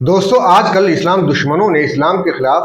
दोस्तों, आजकल इस्लाम दुश्मनों ने इस्लाम के खिलाफ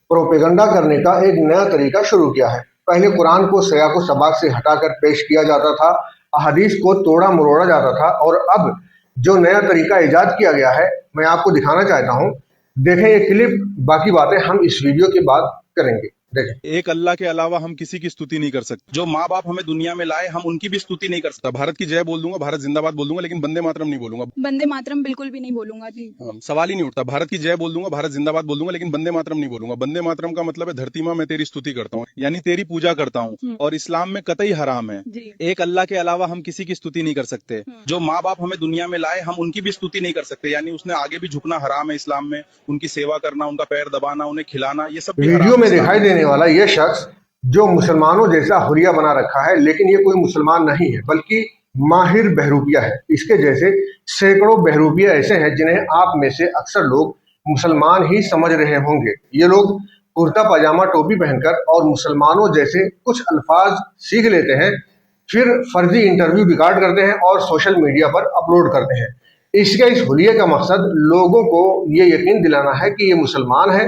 प्रोपेगंडा करने का एक नया तरीका शुरू किया है। पहले कुरान को सयाक व सबाक से हटाकर पेश किया जाता था, अहादीस को तोड़ा मरोड़ा जाता था, और अब जो नया तरीका इजाद किया गया है, मैं आपको दिखाना चाहता हूँ। देखें ये क्लिप, बाकी बातें हम इस वीडियो के बाद करेंगे। देखें। एक अल्लाह के अलावा हम किसी की स्तुति नहीं कर सकते। जो माँ बाप हमें दुनिया में लाए, हम उनकी भी स्तुति नहीं कर सकता। भारत की जय बोल दूंगा, भारत जिंदाबाद बोल दूंगा, लेकिन वंदे मातरम नहीं बोलूंगा। वंदे मातरम बिल्कुल भी नहीं बोलूंगा जी। सवाल ही नहीं उठता। भारत की जय बोल दूंगा, भारत जिंदाबाद बोल दूंगा, लेकिन वंदे मातरम नहीं बोलूंगा। वंदे मातरम का मतलब है धरती माँ मैं तेरी स्तुति करता हूँ, यानी तेरी पूजा करता हूँ। और इस्लाम में कतई हराम है। जी। एक अल्लाह के अलावा हम किसी की स्तुति नहीं कर सकते। जो माँ बाप हमें दुनिया में लाए, हम उनकी भी स्तुति नहीं कर सकते, यानी उसने आगे भी झुकना हराम है इस्लाम में। उनकी सेवा करना, उनका पैर दबाना, उन्हें खिलाना, ये सब भी हराम वीडियो है में इस्लाम दिखाई देने वाला ये शख्स जो मुसलमानों जैसा हुलिया बना रखा है, लेकिन ये कोई मुसलमान नहीं है बल्कि माहिर बहरूपिया है। इसके जैसे सैकड़ों बहरूपिया ऐसे हैं जिन्हें आप में से अक्सर लोग मुसलमान ही समझ रहे होंगे। ये लोग कुर्ता पजामा टोपी पहनकर और मुसलमानों जैसे कुछ अल्फाज सीख लेते हैं, फिर फर्जी इंटरव्यू रिकॉर्ड करते हैं और सोशल मीडिया पर अपलोड करते हैं। इस हुलिये का मकसद लोगों को ये यकीन दिलाना है कि ये मुसलमान है,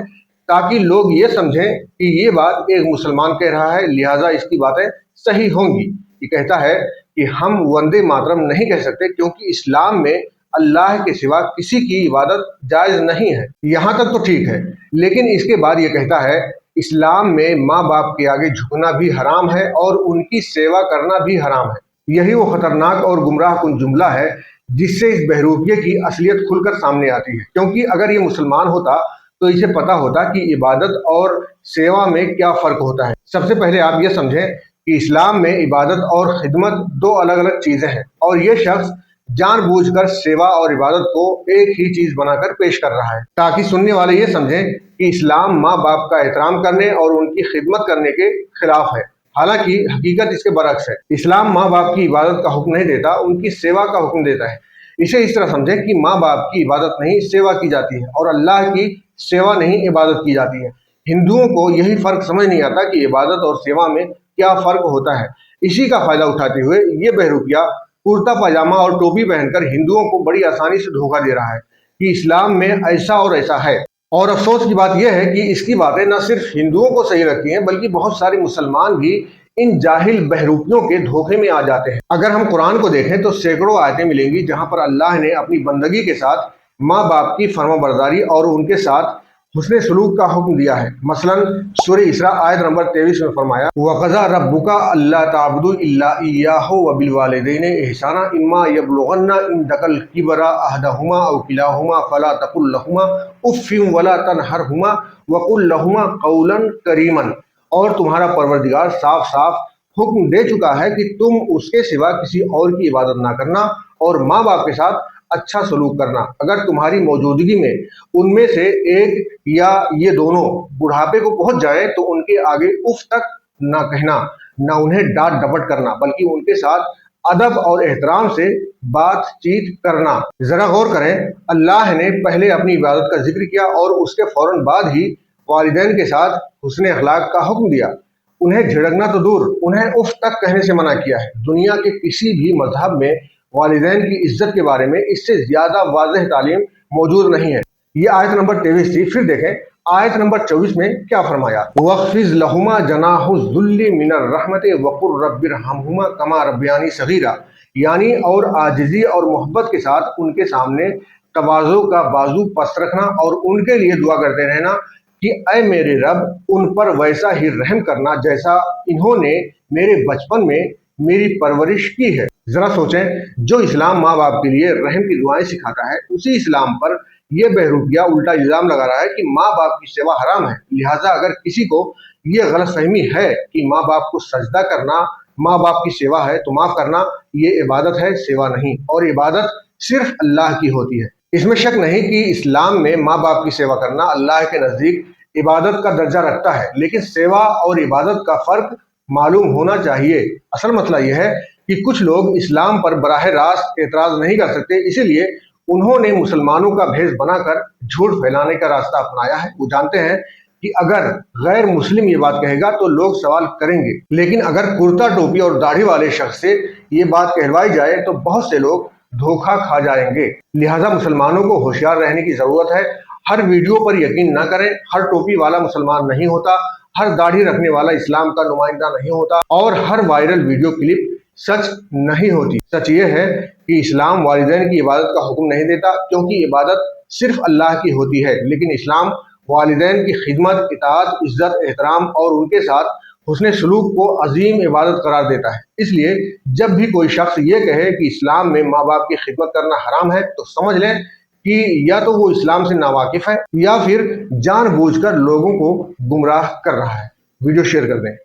ताकि लोग ये समझें कि ये बात एक मुसलमान कह रहा है, लिहाजा इसकी बातें सही होंगी। ये कहता है कि हम वंदे मातरम नहीं कह सकते क्योंकि इस्लाम में अल्लाह के सिवा किसी की इबादत जायज नहीं है। यहाँ तक तो ठीक है, लेकिन इसके बाद ये कहता है इस्लाम में माँ बाप के आगे झुकना भी हराम है और उनकी सेवा करना भी हराम है। यही वो खतरनाक और गुमराह कुन जुमला है जिससे इस बहरूपिये की असलियत खुलकर सामने आती है। क्योंकि अगर ये मुसलमान होता तो इसे पता होता कि इबादत और सेवा में क्या फ़र्क होता है। सबसे पहले आप ये समझें कि इस्लाम में इबादत और खिदमत दो अलग अलग चीज़ें हैं, और ये शख्स जानबूझकर सेवा और इबादत को एक ही चीज़ बनाकर पेश कर रहा है, ताकि सुनने वाले ये समझें कि इस्लाम माँ बाप का एहतराम करने और उनकी खिदमत करने के खिलाफ है। हालांकि हकीकत इसके बरक्स है। इस्लाम माँ बाप की इबादत का हुक्म नहीं देता, उनकी सेवा का हुक्म देता है। इसे इस तरह समझें कि माँ बाप की इबादत नहीं, सेवा की जाती है, और अल्लाह की सेवा नहीं, इबादत की जाती है। हिंदुओं को यही फर्क समझ नहीं आता कि इबादत और सेवा में क्या फर्क होता है। इसी का फायदा उठाते हुए ये बहरूपिया कुर्ता पजामा और टोपी पहनकर हिंदुओं को बड़ी आसानी से धोखा दे रहा है कि इस्लाम में ऐसा और ऐसा है। और अफसोस की बात यह है कि इसकी बातें न सिर्फ हिंदुओं को सही लगती हैं, बल्कि बहुत सारे मुसलमान भी इन जाहिल बहरूपियों के धोखे में आ जाते हैं। अगर हम कुरान को देखें तो सैकड़ों आयतें मिलेंगी जहां पर अल्लाह ने अपनी बंदगी के साथ माँ बाप की फरमाबरदारी और उनके साथ हुस्ने सलूक का हुक्म दिया है। मसलन सूरह इसरा आयत नंबर 23 में फरमाया, वक़ज़ा रब्बुका अल्ला ताबुदू इल्ला इय्याहु व बिल वालिदैनि इहसाना इम्मा यबलुगन्ना इंदकल किबरा अहदहुमा औ किलाहुमा फला तकुल लहुमा उफ़्फिन वला तनहरहुमा वकुल लहुमा क़ौलन करीमन। और तुम्हारा परवरदिगार साफ साफ हुक्म दे चुका है कि तुम उसके सिवा किसी और की इबादत ना करना और माँ बाप के साथ अच्छा सलूक करना। अगर तुम्हारी मौजूदगी में उनमें से एक या ये दोनों बुढ़ापे को पहुंच जाए तो उनके आगे उफ तक ना कहना, ना उन्हें डांट डपट करना, बल्कि उनके साथ अदब और एहतराम से बातचीत करना। जरा गौर करें, अल्लाह ने पहले अपनी इबादत का जिक्र किया और उसके फौरन बाद ही वालिदैन के साथ हुस्न अखलाक का हुक्म दिया। उन्हें झिड़कना तो दूर, उन्हें उफ तक कहने से मना किया है। दुनिया के किसी भी मजहब में वालिदैन की इज्जत के बारे में इससे ज्यादा वाज़ेह तालीम मौजूद नहीं है। ये आयत नंबर 23 थी। फिर देखें आयत नंबर 24 में क्या फरमाया, वक़्फ़िज़ लहुमा जनाहुज़्ज़ुल्लि मिनर रहमति वक़ुल रब्बिरहमहुमा कमा रब्बियानी सगीरा, यानी और आजिज़ी और मोहब्बत के साथ उनके सामने तवाज़ु का बाजू पस्त रखना और उनके लिए दुआ करते रहना कि ऐ मेरे रब, उन पर वैसा ही रहम करना जैसा इन्होंने मेरे बचपन में मेरी परवरिश की है। जरा सोचें, जो इस्लाम माँ बाप के लिए रहम की दुआएं सिखाता है, उसी इस्लाम पर यह बहरूपिया उल्टा इल्जाम लगा रहा है कि माँ बाप की सेवा हराम है। लिहाजा अगर किसी को ये गलतफहमी है कि माँ बाप को सजदा करना माँ बाप की सेवा है, तो माफ करना, ये इबादत है, सेवा नहीं। और इबादत सिर्फ अल्लाह की होती है। इसमें शक नहीं कि इस्लाम में माँ बाप की सेवा करना अल्लाह के नज़दीक इबादत का दर्जा रखता है, लेकिन सेवा और इबादत का फ़र्क मालूम होना चाहिए। असल मसला यह है कि कुछ लोग इस्लाम पर बराह रास्त एतराज़ नहीं कर सकते, इसीलिए उन्होंने मुसलमानों का भेष बनाकर झूठ फैलाने का रास्ता अपनाया है। वो जानते हैं कि अगर गैर मुस्लिम ये बात कहेगा तो लोग सवाल करेंगे, लेकिन अगर कुर्ता टोपी और दाढ़ी वाले शख्स से ये बात कहलवाई जाए तो बहुत से लोग धोखा खा जाएंगे। लिहाजा मुसलमानों को होशियार रहने की जरूरत है। हर वीडियो पर यकीन न करें। हर टोपी वाला मुसलमान नहीं होता, हर दाढ़ी रखने वाला इस्लाम का नुमाइंदा नहीं होता, और हर वायरल वीडियो क्लिप सच नहीं होती। सच ये है कि इस्लाम वालिदैन की इबादत का हुक्म नहीं देता, क्योंकि इबादत सिर्फ अल्लाह की होती है, लेकिन इस्लाम वालिदैन की खिदमत, इताअत, इज्जत, एहतराम और उनके साथ हुस्न सलूक को अजीम इबादत करार देता है। इसलिए जब भी कोई शख्स ये कहे कि इस्लाम में माँ बाप की खिदमत करना हराम है, तो समझ लें कि या तो वो इस्लाम से नावाकिफ है या फिर जानबूझकर लोगों को गुमराह कर रहा है। वीडियो शेयर कर दें।